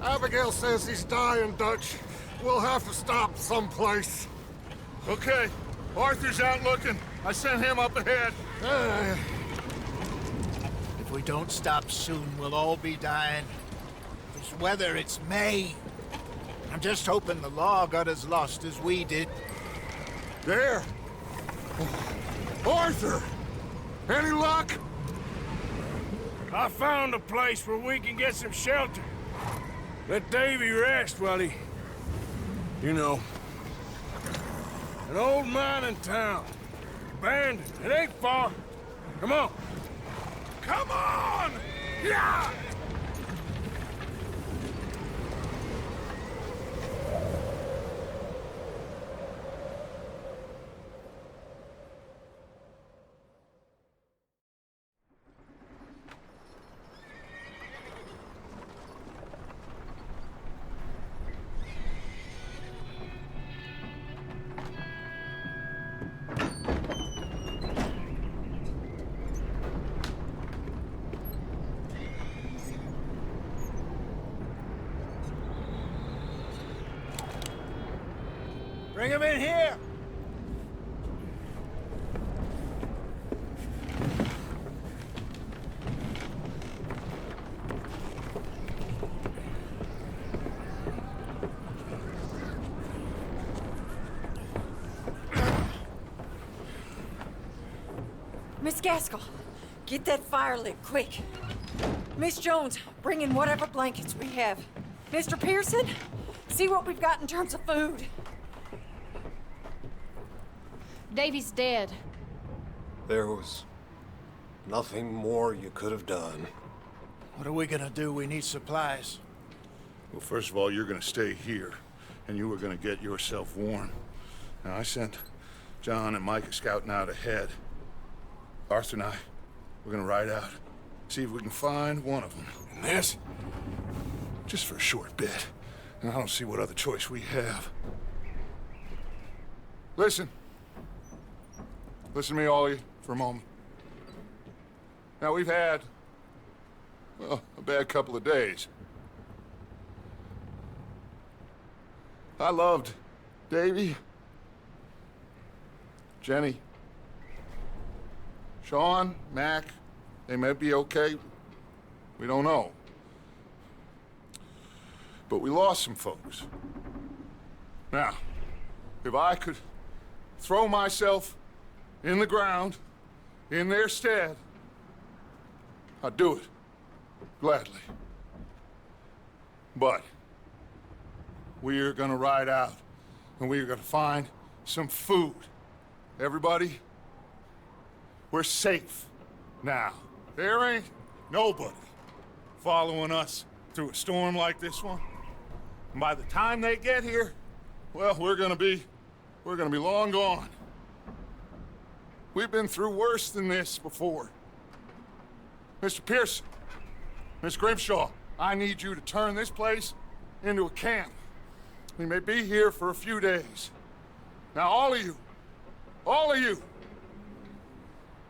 Abigail says he's dying, Dutch. We'll have to stop someplace. Okay. Arthur's out looking. I sent him up ahead. If we don't stop soon, we'll all be dying. This weather, it's May. I'm just hoping the law got as lost as we did. There! Arthur! Any luck? I found a place where we can get some shelter. Let Davy rest while he... You know. An old mining town. Abandoned. It ain't far. Come on. Come on! Yeah! Bring him in here! Miss Gaskell, get that fire lit, quick. Miss Jones, bring in whatever blankets we have. Mr. Pearson, see what we've got in terms of food. Davy's dead. There was nothing more you could have done. What are we gonna do? We need supplies. Well, first of all, you're gonna stay here, and you were gonna get yourself warm. Now, I sent John and Micah scouting out ahead. Arthur and I, we're gonna ride out, see if we can find one of them. And this, just for a short bit. And I don't see what other choice we have. Listen. Listen to me, all of you, for a moment. Now, we've had, well, a bad couple of days. I loved Davy, Jenny, Sean, Mac. They may be okay. We don't know. But we lost some folks. Now, if I could throw myself in the ground, in their stead, I'd do it, gladly. But we are gonna ride out, and we are gonna find some food. Everybody, we're safe now. There ain't nobody following us through a storm like this one. And by the time they get here, well, we're gonna be long gone. We've been through worse than this before. Mr. Pearson, Miss Grimshaw, I need you to turn this place into a camp. We may be here for a few days. Now, all of you,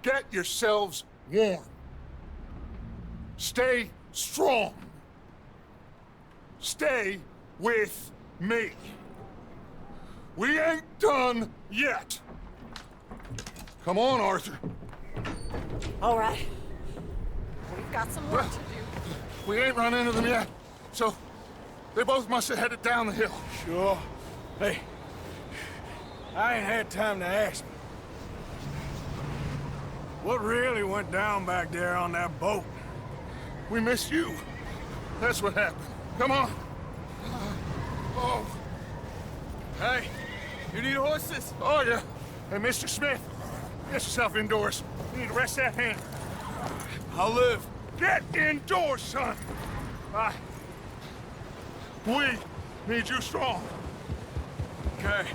get yourselves warm. Stay strong. Stay with me. We ain't done yet. Come on, Arthur. All right. We've got some work to do. We ain't run into them yet, so they both must have headed down the hill. Sure. Hey, I ain't had time to ask. What really went down back there on that boat? We missed you. That's what happened. Come on. Oh. Hey, you need horses? Oh, yeah. Hey, Mr. Smith, get yourself indoors. You need to rest that hand. I'll live. Get indoors, son. We need you strong. Okay.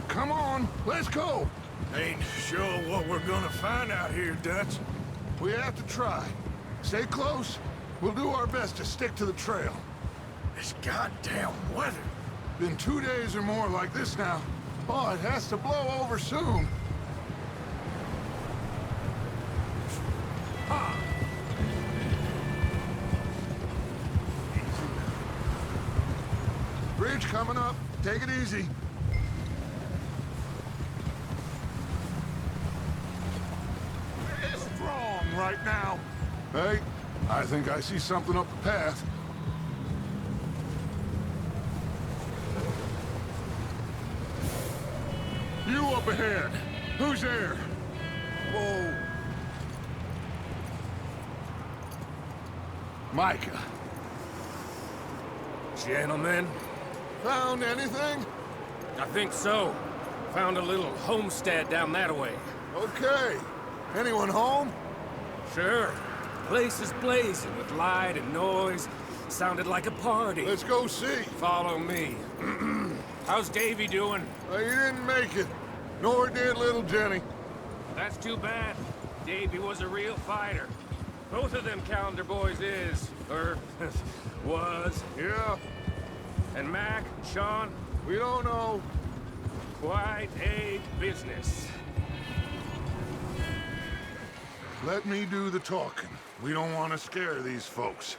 Come on, let's go. Ain't sure what we're gonna find out here, Dutch. We have to try. Stay close. We'll do our best to stick to the trail. This goddamn weather. Been 2 days or more like this now. Oh, it has to blow over soon. Bridge coming up. Take it easy. It's strong right now. Hey, I think I see something up the path. You up ahead. Who's there? Whoa. Micah. Gentlemen, Found anything? I think so. Found a little homestead down that way. Okay. Anyone home? Sure. Place is blazing with light and noise. Sounded like a party. Let's go see. Follow me. How's Davy doing? He didn't make it. Nor did little Jenny. That's too bad. Davy was a real fighter. Both of them calendar boys is, or was. Yeah, And Mac, Sean, we don't know. quite a business. Let me do the talking. We don't want to scare these folks.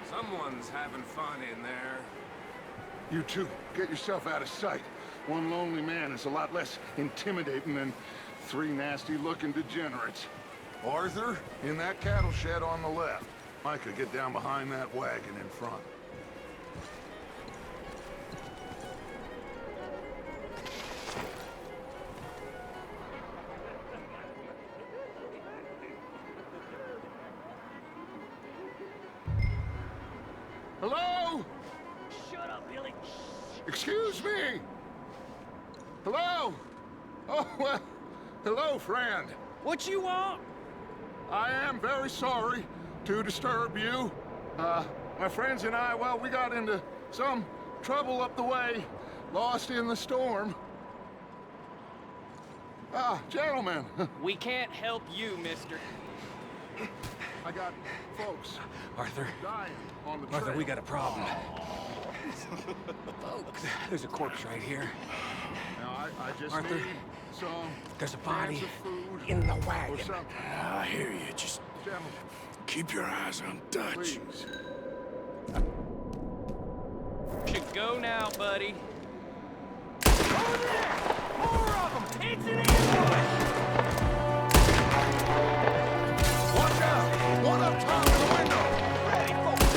Someone's having fun in there. You two, get yourself out of sight. One lonely man is a lot less intimidating than three nasty-looking degenerates. Arthur, in that cattle shed on the left. Micah, get down behind that wagon in front. Hello? Shut up, Billy. Excuse me? Hello? Oh, well, hello, friend. What you want? I am very sorry to disturb you. My friends and I, well, we got into some trouble up the way, lost in the storm. Gentlemen, We can't help you, mister. I got folks Arthur, dying on the trail. Arthur, we got a problem. Folks, there's a corpse right here. Now, I just Arthur, need some there's a cans body of food in the or wagon. something. I hear you. Just Gentlemen, keep your eyes on Dutch. please. Should go now, buddy. Over there! More of them! It's an ambush! Watch out! One up top in the window! Ready, folks!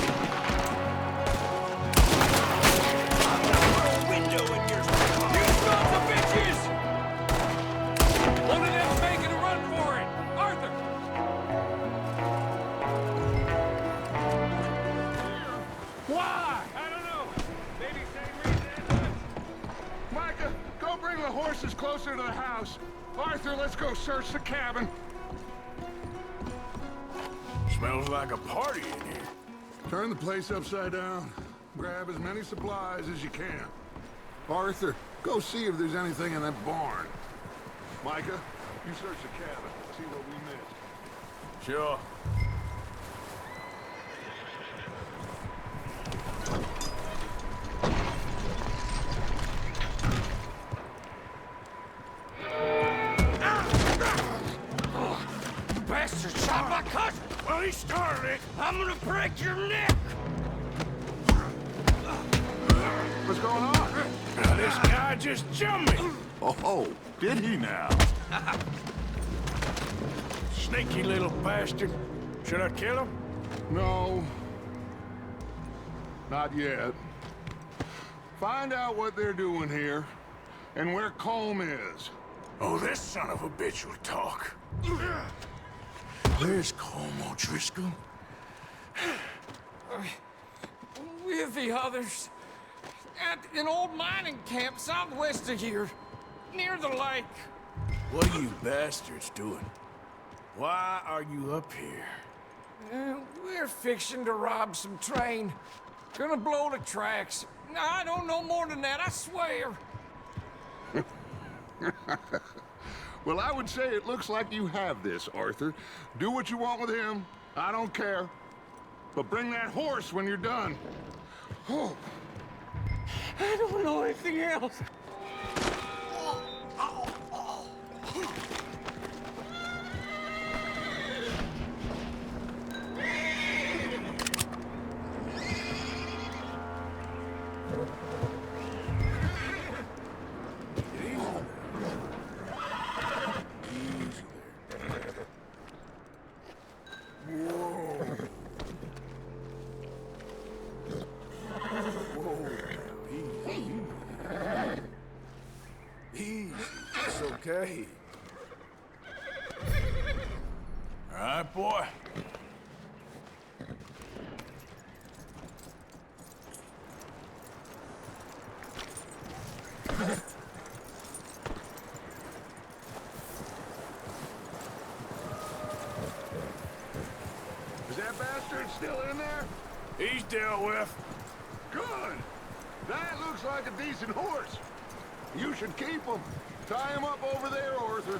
I'm gonna put a window in your... You sons of bitches! One of them's making a run for it! Arthur! Why? I don't know. Maybe same reason as us. Micah, go bring the horses closer to the house. Arthur, let's go search the cabin. Smells like a party in here. Turn the place upside down. Grab as many supplies as you can. Arthur, go see if there's anything in that barn. Micah, you search the cabin. See what we missed. Sure. Bastard shot my cousin! Well, he started it. I'm gonna break your neck! What's going on? Now, this guy just jumped me! Oh, did he now? Sneaky little bastard. Should I kill him? No. Not yet. Find out what they're doing here and where Colm is. Oh, this son of a bitch will talk. Where's Colm O'Driscoll? With the others. At an old mining camp southwest of here. Near the lake. What are you bastards doing? Why are you up here? We're fixing to rob some train. Gonna blow the tracks. I don't know more than that, I swear. Well, I would say it looks like you have this, Arthur. Do what you want with him. I don't care. But bring that horse when you're done. Oh. I don't know anything else. It's okay. All right, boy. Is that bastard still in there? He's dealt with. Good. That looks like a decent horse. You should keep him. Tie him up over there, Arthur.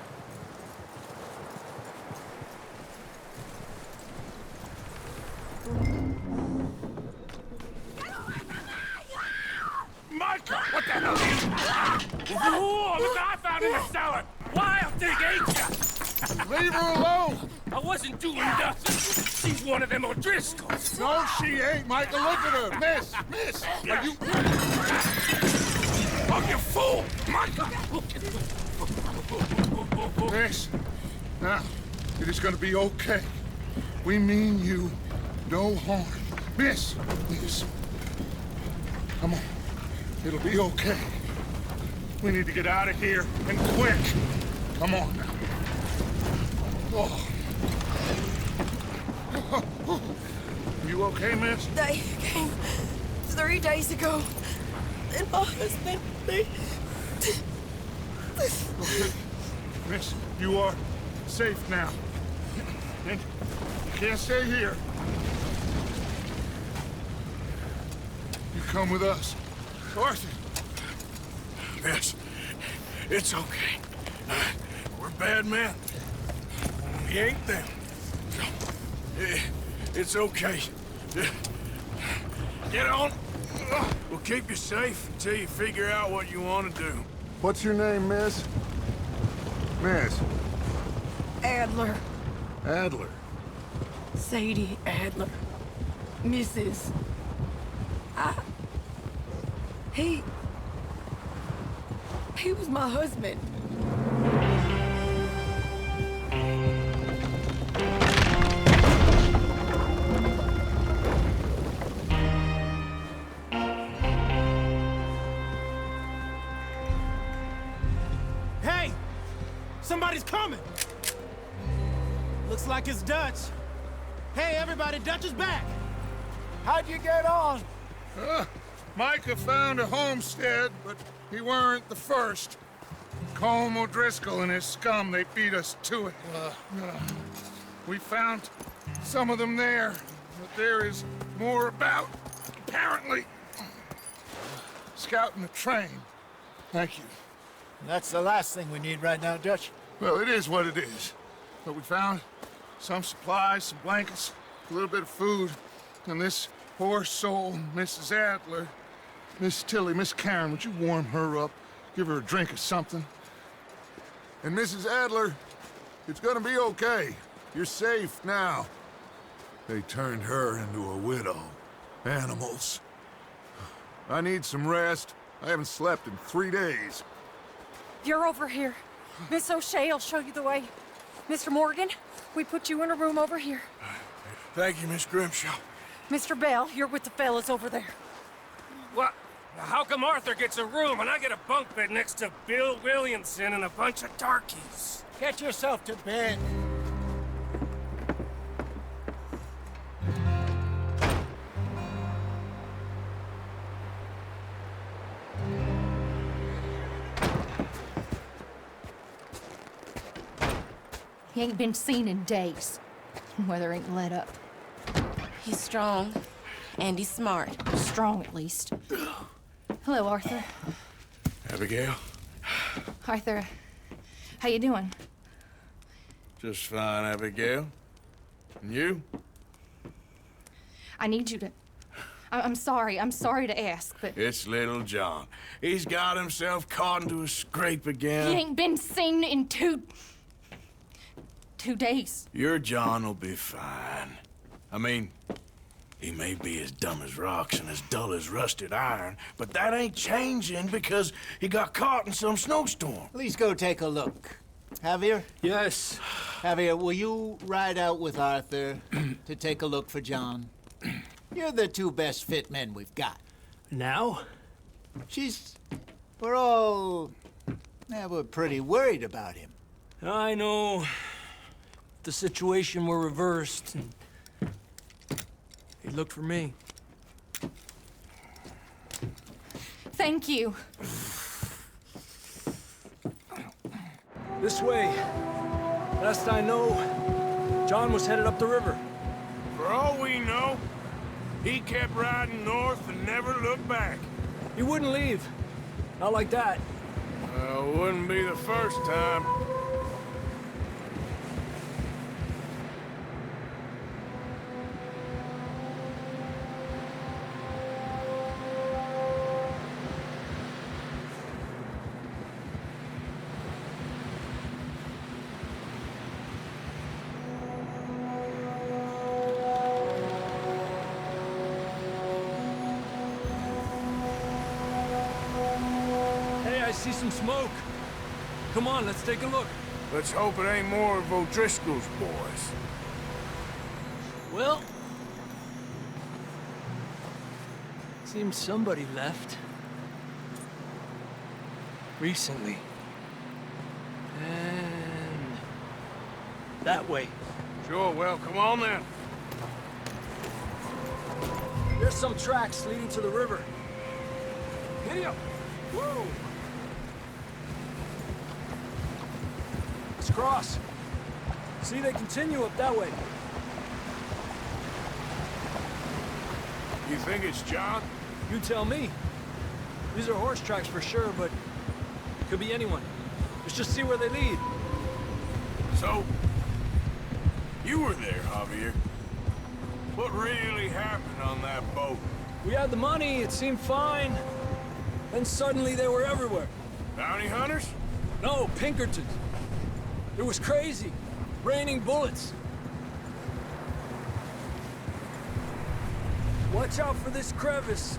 Michael, what the hell is this? Whoa, look what I found in the cellar. Wild thing, ain't ya? Leave her alone. I wasn't doing nothing. She's one of them O'Driscolls. No, she ain't, Michael. Look at her. Miss, are you... Oh, you fool! Michael! Miss, now, it is gonna be okay. We mean you no harm. Miss, come on. It'll be okay. We need to get out of here, and quick. Come on now. Oh. You okay, miss? They came 3 days ago. And my husband, they... Okay. Miss, you are safe now. And you can't stay here. You come with us. Arthur. Miss, it's okay. We're bad men. We ain't them. It's okay. Get on. We'll keep you safe until you figure out what you want to do. What's your name, miss? Miss. Adler. Adler. Sadie Adler. Mrs. He was my husband. Hey! Somebody's coming! Looks like it's Dutch. Hey, everybody, Dutch is back! How'd you get on? Micah found a homestead, but he weren't the first. Colm O'Driscoll and his scum, they beat us to it. We found some of them there, but there is more about, apparently. Scouting the train. Thank you. That's the last thing we need right now, Dutch. Well, it is what it is. But we found some supplies, some blankets, a little bit of food, and this poor soul, Mrs. Adler, Miss Tilly, Miss Karen, would you warm her up? Give her a drink or something? And Mrs. Adler, it's gonna be okay. You're safe now. They turned her into a widow. Animals. I need some rest. I haven't slept in 3 days. You're over here. Miss O'Shea will show you the way. Mr. Morgan, we put you in a room over here. Thank you, Miss Grimshaw. Mr. Bell, you're with the fellas over there. What? How come Arthur gets a room and I get a bunk bed next to Bill Williamson and a bunch of darkies? Get yourself to bed. He ain't been seen in days. Weather ain't let up. He's strong, and he's smart. Strong, at least. Hello, Arthur. Abigail? Arthur, how you doing? Just fine, Abigail. And you? I need you to... I'm sorry to ask, but... It's little John. He's got himself caught into a scrape again. He ain't been seen in 2 days. Your John will be fine. I mean, he may be as dumb as rocks and as dull as rusted iron, but that ain't changing because he got caught in some snowstorm. Please go take a look. Javier? Yes. Javier, will you ride out with Arthur to take a look for John? You're the 2 best fit men we've got. Now? We're pretty worried about him. I know. If the situation were reversed, he'd look for me. Thank you. This way. Last I know, John was headed up the river. For all we know, he kept riding north and never looked back. He wouldn't leave. Not like that. Wouldn't be the first time. I see some smoke. Come on, let's take a look. Let's hope it ain't more of O'Driscoll's boys. Well... seems somebody left. Recently. And... that way. Sure, well, come on then. There's some tracks leading to the river. Giddy up! Whoa! Let's cross. See, they continue up that way. You think it's John? You tell me. These are horse tracks for sure, but it could be anyone. Let's just see where they lead. So, you were there, Javier. What really happened on that boat? We had the money, it seemed fine. Then suddenly they were everywhere. Bounty hunters? No, Pinkertons. It was crazy. Raining bullets. Watch out for this crevice.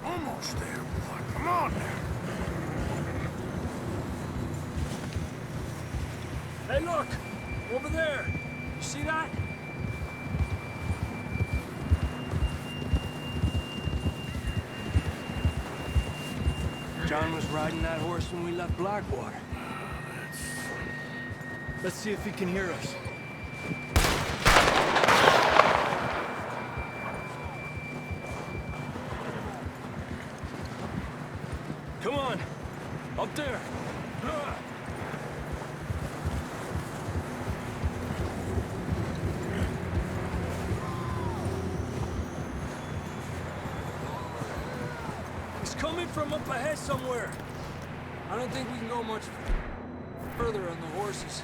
Almost there, boy. Come on now. Hey, look! Over there. You see that? John was riding that horse when we left Blackwater. Let's see if he can hear us. Come on, up there. He's coming from up ahead somewhere. I don't think we can go much further on the horses.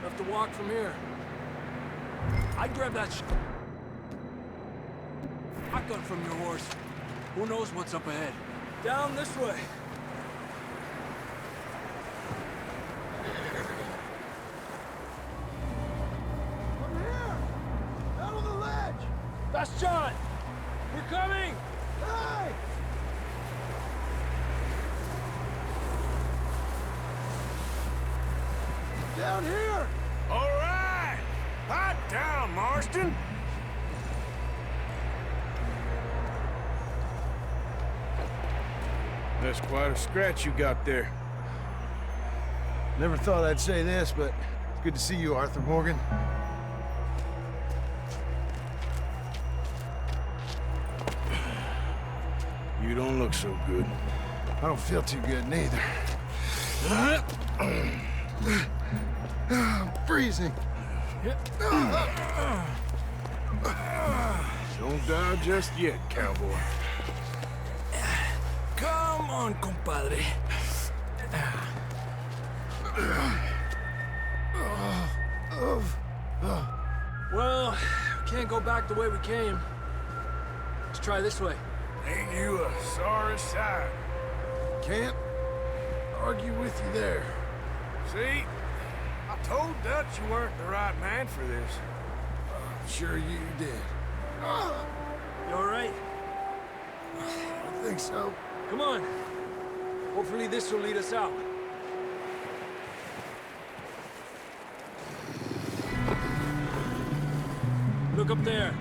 We'll have to walk from here. I'd grab that shotgun from your horse. Who knows what's up ahead? Down this way. From here! Down on the ledge! That's John! We're coming! Hey! Down here! All right! Hot down, Marston! That's quite a scratch you got there. Never thought I'd say this, but it's good to see you, Arthur Morgan. You don't look so good. I don't feel too good, neither. I'm freezing. Don't die just yet, cowboy. Come on, compadre. Well, can't can't go back the way we came. Let's try this way. Ain't you a sorry sight? Can't argue with you there. See? I told Dutch you weren't the right man for this. Sure you did. You all right? I think so. Come on. Hopefully this will lead us out. Look up there.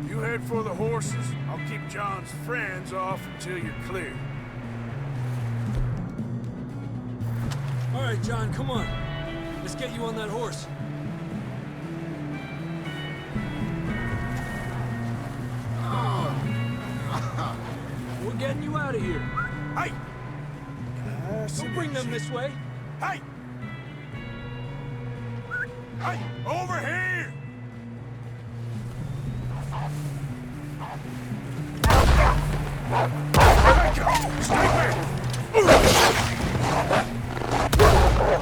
You head for the horses. I'll keep John's friends off until you're clear. All right, John, come on. Let's get you on that horse. We're getting you out of here. Hey! Don't bring them this way. Hey! Hey! Over here!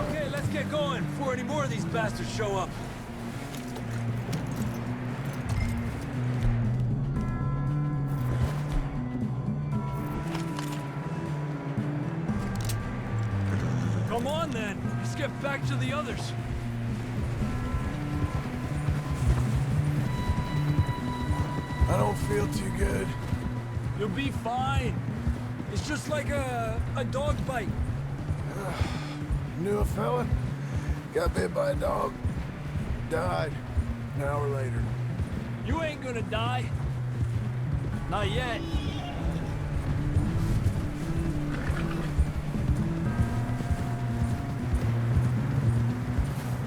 Okay, let's get going before any more of these bastards show up. Come on, then. Let's get back to the others. I don't feel too good. You'll be fine. It's just like a dog bite. Knew a fella, got bit by a dog, died an hour later. You ain't gonna die. Not yet.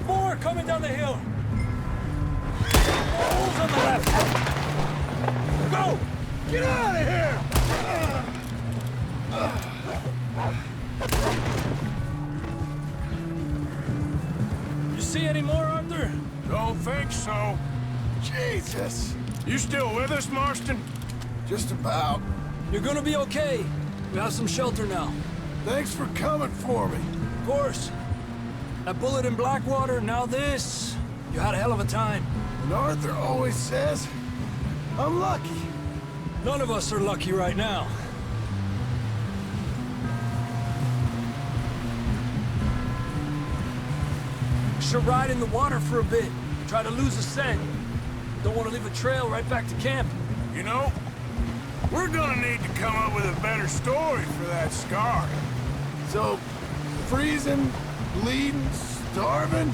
More coming down the hill. Holes on the left. Go! Get out of here! You see any more, Arthur? Don't think so. Jesus! You still with us, Marston? Just about. You're gonna be okay. We have some shelter now. Thanks for coming for me. Of course. That bullet in Blackwater, now this. You had a hell of a time. And Arthur always says, I'm lucky. None of us are lucky right now. Should ride in the water for a bit. Try to lose a scent. Don't want to leave a trail right back to camp. You know, we're gonna need to come up with a better story for that scar. So, freezing, bleeding, starving,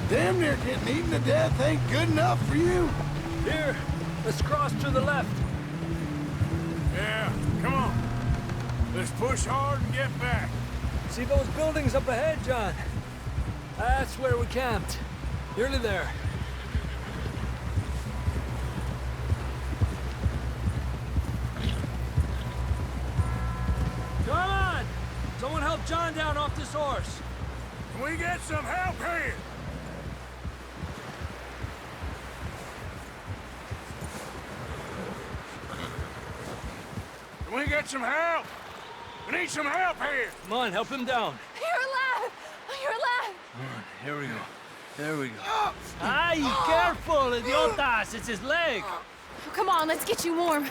damn near getting eaten to death ain't good enough for you. Here, let's cross to the left. Yeah, come on. Let's push hard and get back. See those buildings up ahead, John? That's where we camped. Nearly there. Come on! Someone help John down off this horse. Can we get some help here? Can we get some help? We need some help here. Come on, help him down. You're alive! You're alive! Here we go. There we go. Ay, careful, idiotas! It's his leg. Oh, come on, let's get you warm.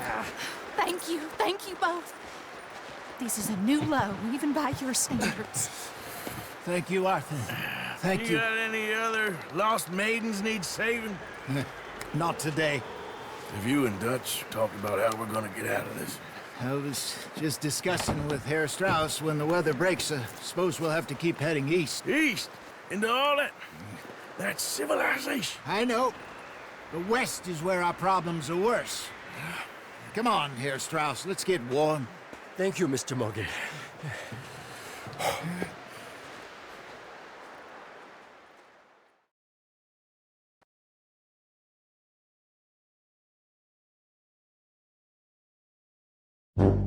Thank you both. This is a new low, even by your standards. Thank you, Arthur. Thank you. got any other lost maidens need saving? Not today. Have you and Dutch talked about how we're gonna get out of this? I was just discussing with Herr Strauss when the weather breaks. Suppose we'll have to keep heading east. East? Into all that civilization. I know. The west is where our problems are worse. Come on, Herr Strauss, let's get warm. Thank you, Mr. Morgan. You